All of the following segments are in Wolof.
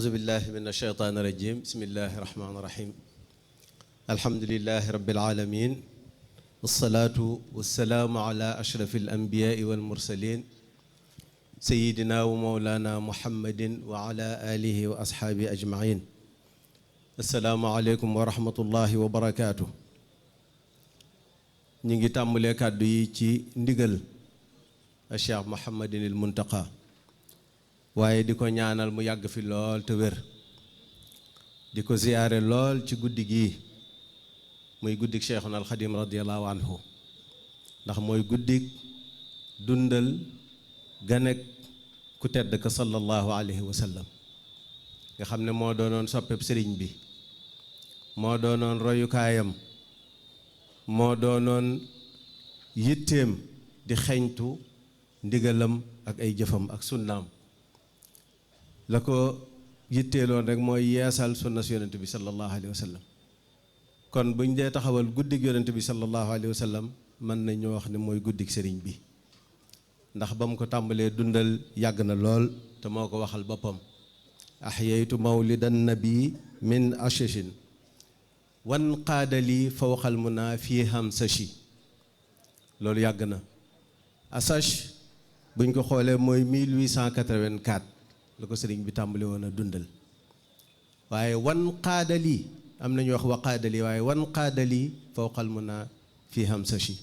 أعوذ بالله من الشيطان الرجيم بسم الله الرحمن الرحيم الحمد لله رب العالمين والصلاة والسلام على أشرف الأنبياء والمرسلين سيدنا ومولانا محمد وعلى آله وأصحابه أجمعين السلام عليكم ورحمة الله وبركاته نيجي تاملي كادو يي تي ndigal الشيخ محمد المنتقى waaye di ko ñaanal mu yàgg fi lool te wér di ko ziyaare lool ci guddi gii muy guddik Cheikhuna al Xadim radiyallahu anhu ndax mooy guddik dundal ganek ku tedd ka sallallahu alayhi wa sallam nga xam ne moo doonoon soppeb sëriñ bi moo doonoon royukaayam moo doonoon yitteem di xeñtu ndigalam ak ay jëfam ak sunnaam la ko yitteeloon rek mooy yeesal sunna si yonent bi sallallahu alayhi wa sallam kon buñ dee taxawal guddik yonent bi sallallahu alayhi wa sallam mën nañoo wax ne mooy guddik sëriñ bi ndax ba mu ko tàmbalee dundal yàgg na lool te moo ko waxal boppam ahyaytu mawlidan nabi min ashashin wan qaadali fawqal muna fii hamsashi loolu yàgg na asash buñ ko xoolee mooy 1884 la ko sëriñ bi tàmbali woon a dundal waaye wan qaadali am nañu wax wa qaadali waaye wan qaadali fawqal muna fii hamsashi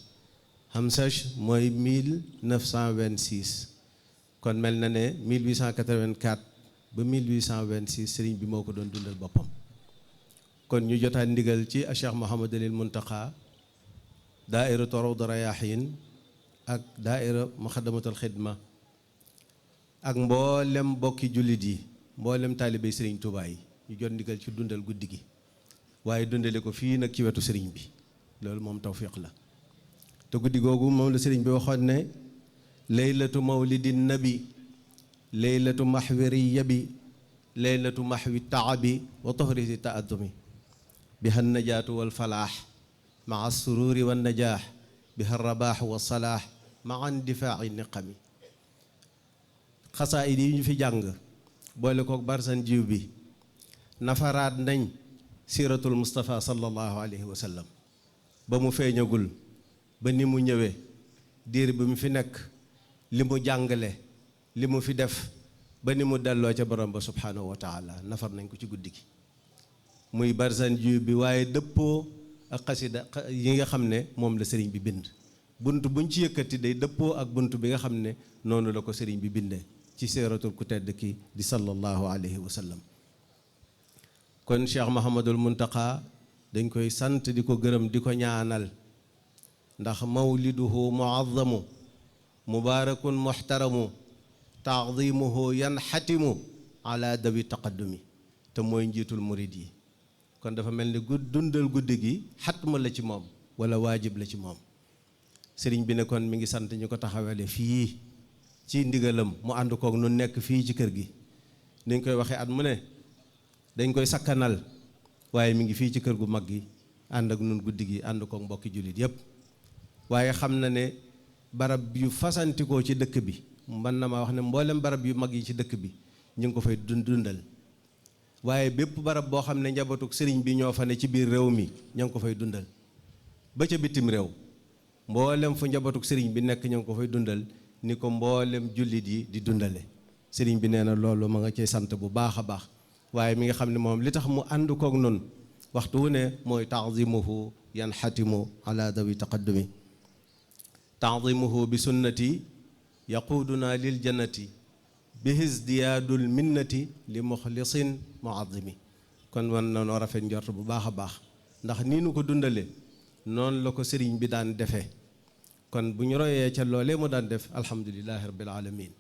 hamsash mooy 1926 kon mel na ne 1884 ba 1826 sëriñ bi moo ko doon dundal boppam kon ñu jotaat ndigal ci Cheikh Mouhamadul Muntaqa daairatu Rawdu Rayaahiin ak daaira Muxaddamatul Xidma ak mboolem bokki jullit yi mboolem taalibey sëriñ Tuubaa yi ñu jot ndigal ci dundal guddi gi waaye dundale ko fii nag ci wetu sëriñ bi loolu moom tawfiq la te guddi googu moom la sëriñ bi waxoon ne laylatu mawlidin nabi laylatu maxwi riya bi laylatu maxwi taabi wa tohriti taaddumi biha najaatu wal falaax maa sururi wan najaax biha rabaax wa salaax maa indifaaci niqami xasaayid yi ñu fi jàng boole kook barsan jiw bi nafaraat nañ siiratul Mustafa sallallahu alayhi wa sallam ba mu feeñagul ba ni mu ñëwee diir bi mu fi nekk li mu jàngale li mu fi def ba ni mu delloo ca borom ba subhanahu wa taala nafar nañ ko ci guddi gi muy barsan jiw bi waaye dëppoo ak xasida yi nga xam ne moom la sëriñ bi bind bunt buñ ci yëkkati day dëppoo ak bunt bi nga xam ne noonu la ko sëriñ bi bindee ci seeratul ku tedd ki di sallallahu alayhi wa sallam kon Cheikh Mouhamadul Muntaqa dañ koy sant di ko gërëm di ko ñaanal ndax mawliduhu muazzamu mubaarakun muhtaramu taadimuhu yanxatimu ala dawi taqaddumi te mooy njiitul murid yi kon dafa mel ni dundal guddi gi xatma la ci moom wala waajib la ci moom sëriñ bi ne kon mi ngi sant ñu ko taxawale fii ci ndigalam mu ànd kook nu nekk fii ci kër gi niñ koy waxee at mu ne dañ koy sakkanal waaye mi ngi fii ci kër gu mag gi ànd ak nun guddi gi ànd kook mbokki jullit yépp waaye xam na ne barab yu fasantikoo ci dëkk bi mën na ma wax ne mboolem barab yu mag yi ci dëkk bi ñu ngi ko fay dundal waaye bépp barab boo xam ne njabootuk sëriñ bi ñoo fa ne ci biir réew mi ña ngi ko fay dundal ba ca bitim réew mboolem fu njabootuk sëriñ bi nekk ña ngi ko fay dundal ni ko mboolem jullit yi di dundale sëriñ bi nee na loolu ma nga cay sant bu baax a baax waaye mi nga xam ne moom li tax mu ànd kook noonu waxtu wu ne mooy taazimuhu yanxatimu ala dawi taqaddumi taazimuhu bi sunnati yaquuduna lil jannati bihis diyaadul minnati li muxlisin muazimi kon wan noonu rafet njort bu baax a baax ndax nii nu ko dundale noonu la ko sëriñ bi daan defee kon bu ñu royee ca loolee mu daan def alhamdulilahi rabbil alamin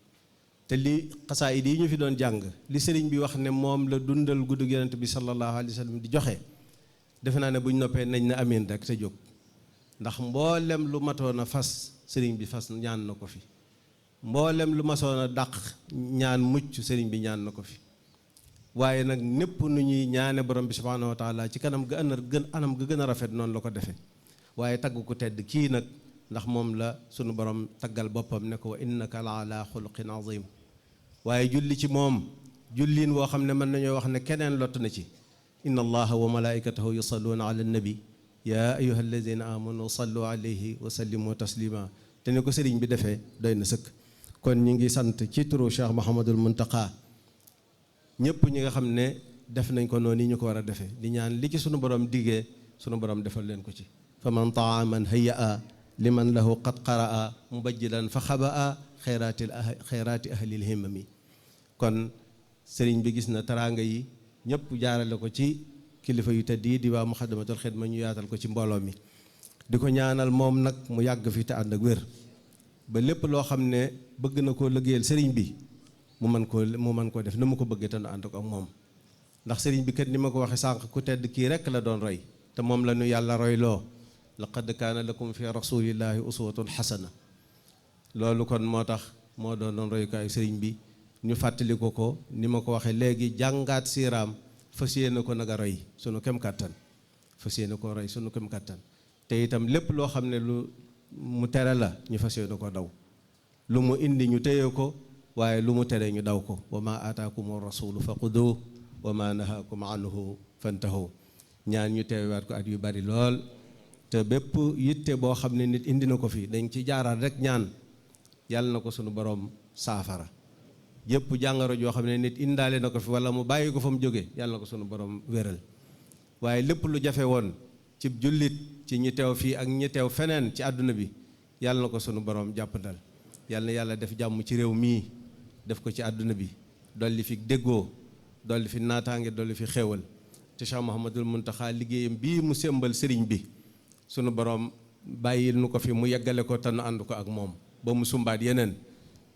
te li xasaayid yi ñu fi doon jàng li sëriñ bi wax ne moom la dundal guddug yonent bi sallallahu alayhi wa sallam di joxe defe naa ne bu ñu noppee nañ na amiin rek te jóg ndax mboolem lu matoon a fas sëriñ bi fas ñaan na ko fi mboolem lu masoon a dàq ñaan mucc sëriñ bi ñaan na ko fi waaye nag népp nu ñuy ñaane borom bi subhanahu wa taala ci kanam ga anam ga gën a rafet noonu la ko defee waaye tagg ku tedd kii nag ndax moom la sunu borom taggal boppam ne ko wa innaka la ala xuluqin azim waaye julli ci moom julliin woo xam ne mën nañoo wax ne keneen lott na ci. inna allaha wa malaikatahu yusalluuna ala nabi yaa ayuha alladina amanu sallu alayhi wa sallimu taslima te ne ko sëriñ bi defee doy na sëkk. kon ñi ngi sant ci turu Cheikh Mouhamadul Muntaqa ñëpp ñi nga xam ne def nañ ko noonu ni ñu ko war a defee di ñaan li ci sunu borom diggee sunu borom defal leen ko ci. fa man taaman hayyaa liman lahu qad qaraa mubajjilan fa xabaa xayraati ahlil himmami. kon sëriñ bi gis na teraanga yi ñëpp jaarale ko ci kilifa yu tedd yi di waa Muxaddamatul Xidma ñu yaatal ko ci mbooloo mi di ko ñaanal moom nag mu yàgg fi te ànd ak wér ba lépp loo xam ne bëgg na koo liggéeyal sëriñ bi mu mën koo def na mu ko bëggee te nu ànd ko ak moom. ndax sëriñ bi kat ni ma ko waxee sànq ku tedd kii rekk la doon roy te moom la ñu yàlla royloo laqad kaana lakum fi rasulillahi uswatun xasana. loolu kon moo tax moo doon royukaayu sëriñ bi ñu fàttali ko ni ma ko waxee léegi jàngaat siiraam fas yéene ko nag a roy sunu kem kàttan fas yéene ko roy sunu kem kàttan te itam lépp loo xam ne lu mu tere la ñu fas yéene ko daw lu mu indi ñu téye ko waaye lu mu tere ñu daw ko wa ma aataakumu rasulu fa xuduuhu wa ma nahaakum anhu fantahu. ñaan ñu teewaat ko at yu bari lool te bépp yitte boo xam ne nit indi na ko fi dañ ci jaaraat rek ñaan yàlla na ko sunu borom saafara. yëpp jàngoro joo xam ne nit indaale na ko fi wala mu bàyyi ko fa mu jóge yàlla na ko sunu borom wéral. waaye lépp lu jafe woon ci jullit ci ñi teew fii ak ñi teew feneen ci àdduna bi yàlla na ko sunu borom jàppandal. yàlla na yàlla def jàmm ci réew mii def ko ci àdduna bi dolli fi déggoo dolli fi naataange dolli fi xéewal te Cheikh Mouhamadul Muntaxa liggéeyam bii mu sembal sëriñ bi sunu borom bàyyil nu ko fi mu yeggale ko te nu ànd ko ak moom ba mu sumbaat yeneen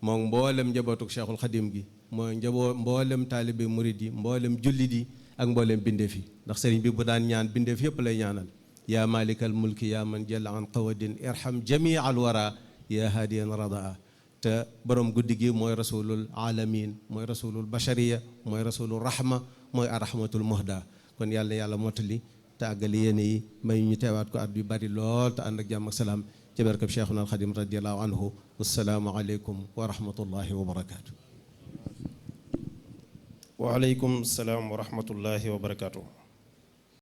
moom mboolem njabootuk Cheikhul Xadim gi mooy mboolem taalibe murid yi mboolem jullit yi ak mboolem bindeef yi ndax sëriñ bi bu daan ñaan bindeef yëpp lay ñaanal. yaa malikal mulki yaa man jalla an qawadin irham jamii al wara yaa haadiyan radaa. te borom guddi gi mooy rasulul alamin mooy rasulul bashariya mooy rasulul rahma mooy arrahmatul muhda. kon yàlla mottali te àggali yéene yi may ñu teewaat ko at yu bari lool te ànd ak jàmm ak salaam ci barkab Cheikhuna al Xadim radiallahu anhu. wassalaamu aleykum wa rahmatullahi wa barakaatu. wa aleykum salaam wa rahmatullahi wa barakaatu.